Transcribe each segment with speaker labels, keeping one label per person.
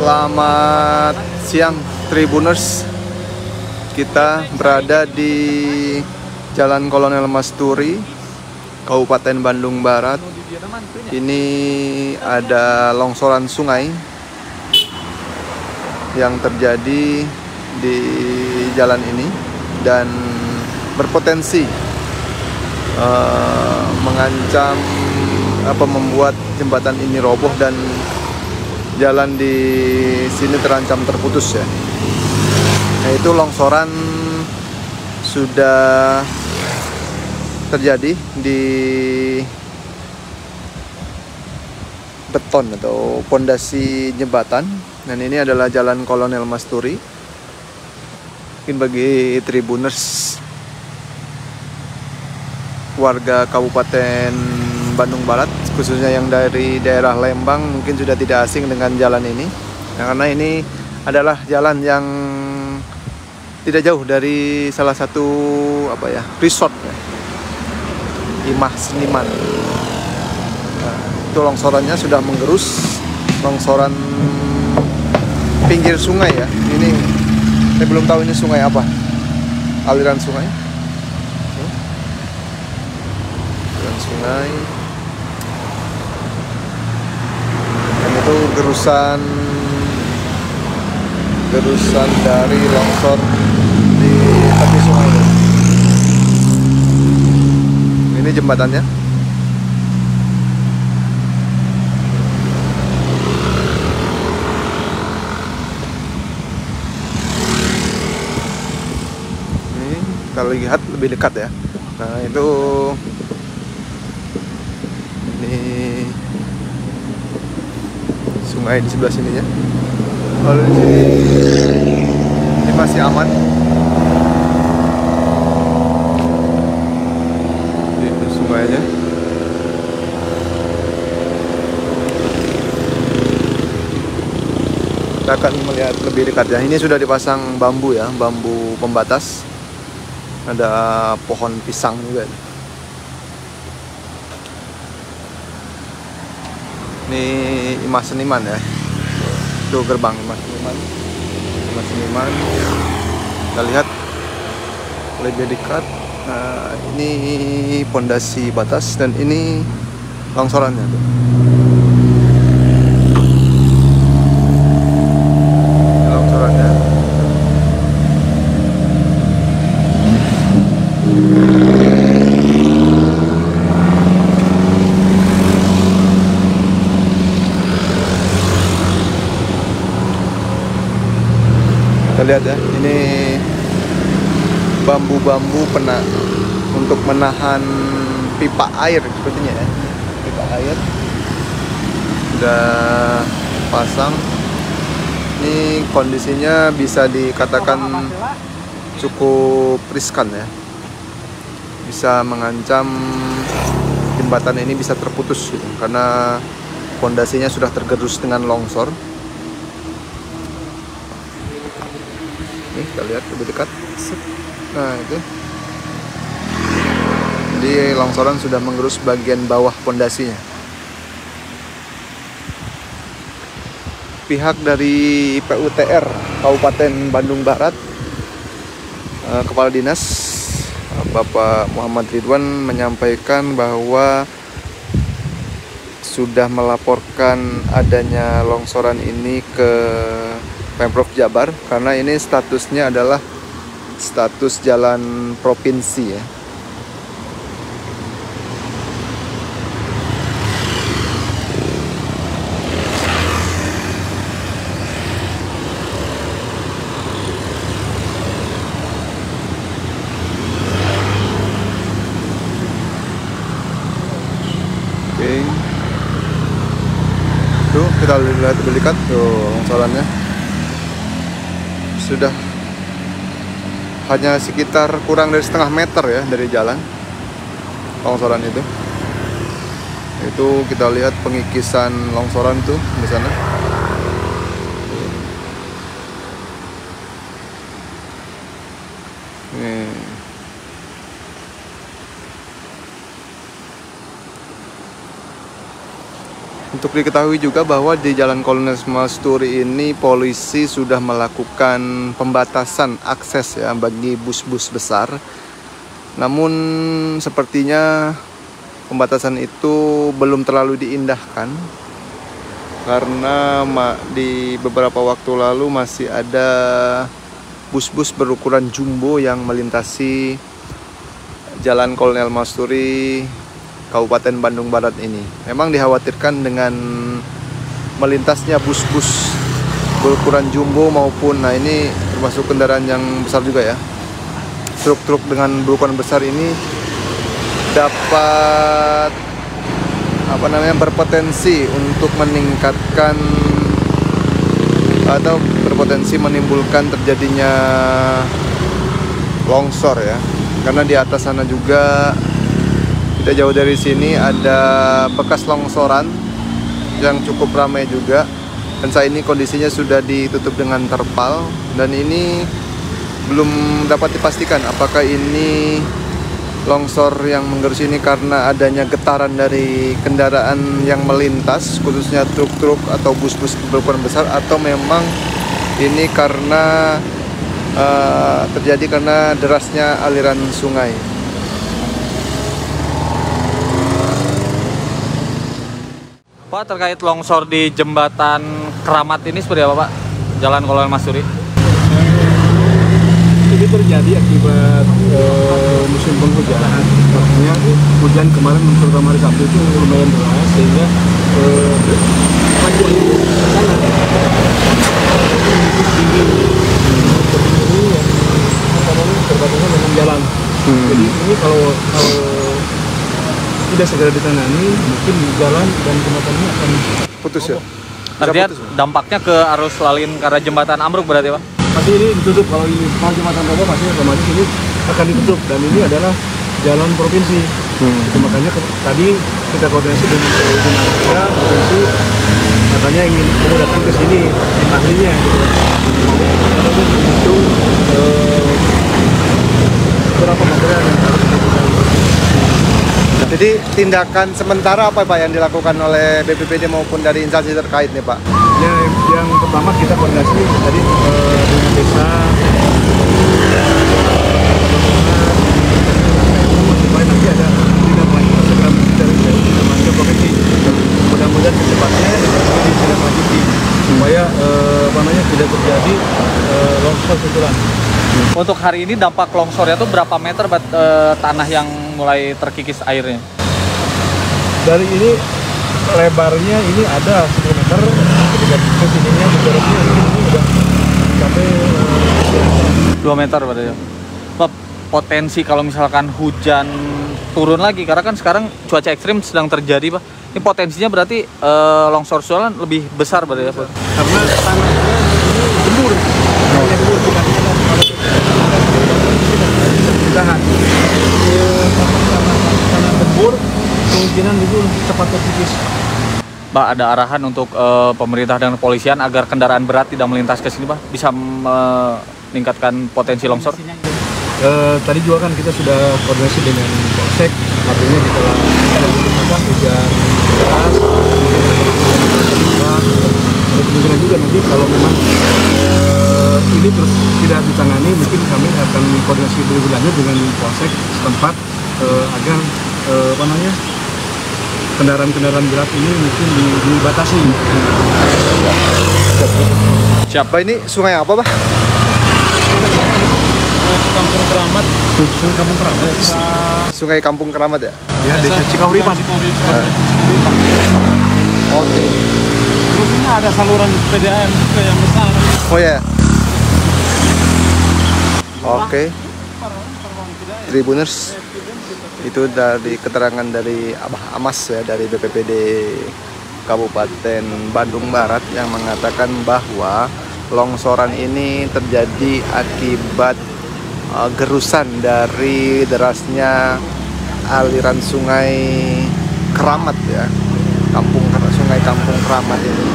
Speaker 1: Selamat siang Tribuners. Kita berada di Jalan Kolonel Masturi, Kabupaten Bandung Barat. Ini ada longsoran sungai yang terjadi di jalan ini dan berpotensi mengancam membuat jembatan ini roboh dan jalan di sini terancam terputus ya. Nah, itu longsoran sudah terjadi di beton atau pondasi jembatan, dan ini adalah Jalan Kolonel Masturi. Mungkin bagi Tribuners warga Kabupaten Bandung Barat, khususnya yang dari daerah Lembang, mungkin sudah tidak asing dengan jalan ini. Nah, karena ini adalah jalan yang tidak jauh dari salah satu resort ya, Imah Seniman. Nah, itu longsorannya sudah menggerus, longsoran pinggir sungai ya. Ini saya belum tahu ini sungai apa, aliran sungai. Aliran sungai. Itu gerusan dari longsor di tepi sungai. Ini jembatannya. Ini kalau lihat lebih dekat ya. Nah, itu ini sungai di sebelah sini ya. Lalu di sini ini masih aman. Ini sungainya. Kita akan melihat lebih dekat ya. Ini sudah dipasang bambu ya, bambu pembatas. Ada pohon pisang juga. Ini Imah Seniman ya. Itu gerbang Imah Seniman. Imah Seniman. Kita lihat lebih dekat. Nah, ini pondasi batas dan ini longsorannya tuh. Longsorannya. Kita lihat ya, ini bambu-bambu untuk menahan pipa air sepertinya ya. Pipa air sudah pasang. Ini kondisinya bisa dikatakan cukup riskan ya. Bisa mengancam jembatan ini bisa terputus gitu, karena pondasinya sudah tergerus dengan longsor. Nih, kita lihat lebih dekat. Nah, itu. Jadi longsoran sudah menggerus bagian bawah pondasinya. Pihak dari PUTR Kabupaten Bandung Barat, Kepala Dinas Bapak Muhammad Ridwan menyampaikan bahwa sudah melaporkan adanya longsoran ini ke Pemprov Jabar, karena ini statusnya adalah status jalan provinsi ya. Oke. Tuh, kita lihat lebih dekat tuh longsorannya. Sudah hanya sekitar kurang dari setengah meter ya dari jalan longsoran itu. Itu kita lihat pengikisan longsoran tuh di sana. Nih. Untuk diketahui juga bahwa di Jalan Kolonel Masturi ini polisi sudah melakukan pembatasan akses ya bagi bus-bus besar. Namun sepertinya pembatasan itu belum terlalu diindahkan karena di beberapa waktu lalu masih ada bus-bus berukuran jumbo yang melintasi Jalan Kolonel Masturi Kabupaten Bandung Barat ini. Memang dikhawatirkan dengan melintasnya bus-bus berukuran jumbo maupun, nah ini termasuk kendaraan yang besar juga ya. Truk-truk dengan berukuran besar ini dapat berpotensi untuk meningkatkan atau berpotensi menimbulkan terjadinya longsor ya. Karena di atas sana juga tidak jauh dari sini ada bekas longsoran yang cukup ramai juga, dan saat ini kondisinya sudah ditutup dengan terpal, dan ini belum dapat dipastikan apakah ini longsor yang menggerus ini karena adanya getaran dari kendaraan yang melintas, khususnya truk-truk atau bus-bus berukuran besar, atau memang ini karena terjadi karena derasnya aliran sungai.
Speaker 2: Pak, terkait longsor di jembatan Keramat ini seperti apa Pak? Jalan Kolonel Masturi.
Speaker 3: Ini terjadi akibat musim penghujan. Artinya hujan kemarin terutama hari Sabtu itu lumayan deras sehingga panjang itu sangat tinggi. Ini yang berbatasan dengan jalan. Jadi ini kalau tidak segera ditangani, mungkin jalan dan jembatan ini akan
Speaker 1: Putus ya?
Speaker 2: Artinya dampaknya ke arus lalin karena jembatan ambruk berarti Pak?
Speaker 3: pasti ini ditutup. Kalau jembatan roboh pasti otomatis ini akan ditutup, dan ini adalah jalan provinsi. Makanya tadi kita koordinasi dengan Dinas provinsi, katanya ingin mau datang ke sini tim ahlinya gitu. Itu beberapa material yang harus dilakukan.
Speaker 1: Jadi tindakan sementara apa Pak yang dilakukan oleh BPBD maupun dari instansi terkait nih Pak?
Speaker 3: Ya, yang pertama kita koordinasi tadi dengan desa, supaya nanti ada tindak lanjut dari provinsi. Mudah-mudahan secepatnya tindak lanjuti supaya tidak terjadi longsor susulan.
Speaker 2: Untuk hari ini dampak longsornya itu berapa meter tanah yang mulai terkikis airnya?
Speaker 3: Dari ini lebarnya ini ada 10 meter, ketika kesininya jaraknya ini udah sampai
Speaker 2: 2 meter berarti ya. Pak, potensi kalau misalkan hujan turun lagi, karena kan sekarang cuaca ekstrim sedang terjadi Pak. Ini potensinya berarti longsor susulan lebih besar berarti ya Pak?
Speaker 3: Karena tanahnya ini gembur. Tanahnya gembur, bukan tahan. Tanah gembur, kemungkinan itu cepat terkikis.
Speaker 2: Pak, ada arahan untuk pemerintah dan kepolisian agar kendaraan berat tidak melintas ke sini Pak, bisa meningkatkan potensi longsor?
Speaker 3: Tadi juga kan kita sudah koordinasi dengan Polsek, artinya kita lakukan hujan deras, kemungkinan juga nanti kalau memang ini terus tidak ditangani, mungkin kami akan koordinasi lebih lanjut dengan Polsek setempat agar kendaraan-kendaraan berat ini mungkin dibatasi.
Speaker 1: Siapa ini sungai apa Pak?
Speaker 3: Kampung Keramat. Sungai Kampung Keramat.
Speaker 1: Sungai Kampung Keramat ya?
Speaker 3: Ya, desa Cikauripan.
Speaker 1: Oke.
Speaker 3: Terus ini ada saluran PDAM juga yang besar.
Speaker 1: Oh ya. Oke. Tribuners, itu dari keterangan dari Abah Amas ya, dari BPBD Kabupaten Bandung Barat, yang mengatakan bahwa longsoran ini terjadi akibat gerusan dari derasnya aliran sungai Keramat ya, sungai Kampung Keramat ini.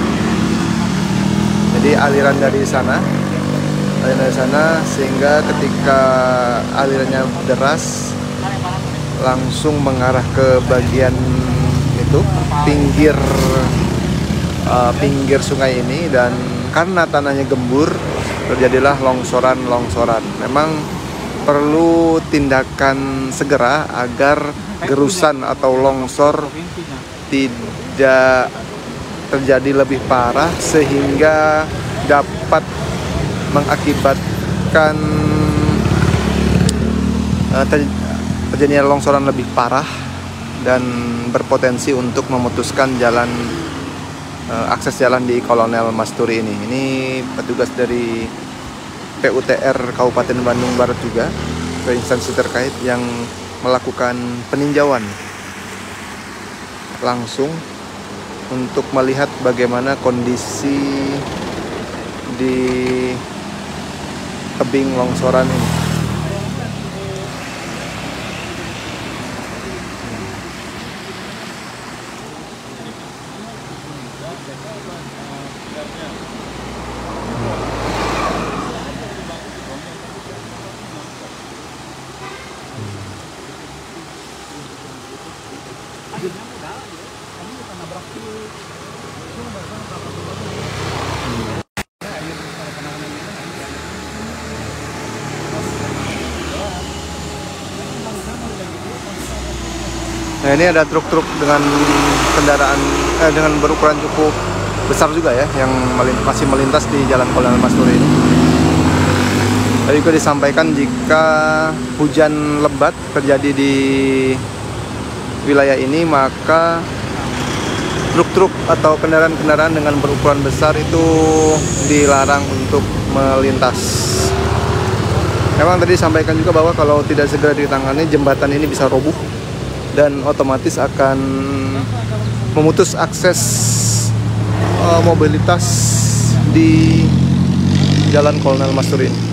Speaker 1: Jadi aliran dari sana sehingga ketika alirannya deras langsung mengarah ke bagian itu pinggir pinggir sungai ini, dan karena tanahnya gembur terjadilah longsoran-longsoran. Memang perlu tindakan segera agar gerusan atau longsor tidak terjadi lebih parah sehingga dapat mengakibatkan terjadinya longsoran lebih parah dan berpotensi untuk memutuskan jalan akses jalan di Kolonel Masturi ini. Ini petugas dari PUTR Kabupaten Bandung Barat juga ke instansi terkait yang melakukan peninjauan langsung untuk melihat bagaimana kondisi di tebing longsoran ini. Nah, ini ada truk-truk dengan kendaraan dengan berukuran cukup besar juga ya, yang masih melintas di Jalan Kolonel Masturi ini. Tadi juga disampaikan jika hujan lebat terjadi di wilayah ini, maka truk-truk atau kendaraan-kendaraan dengan berukuran besar itu dilarang untuk melintas. Memang tadi disampaikan juga bahwa kalau tidak segera ditangani, jembatan ini bisa roboh dan otomatis akan memutus akses mobilitas di Jalan Kolonel Masturi ini.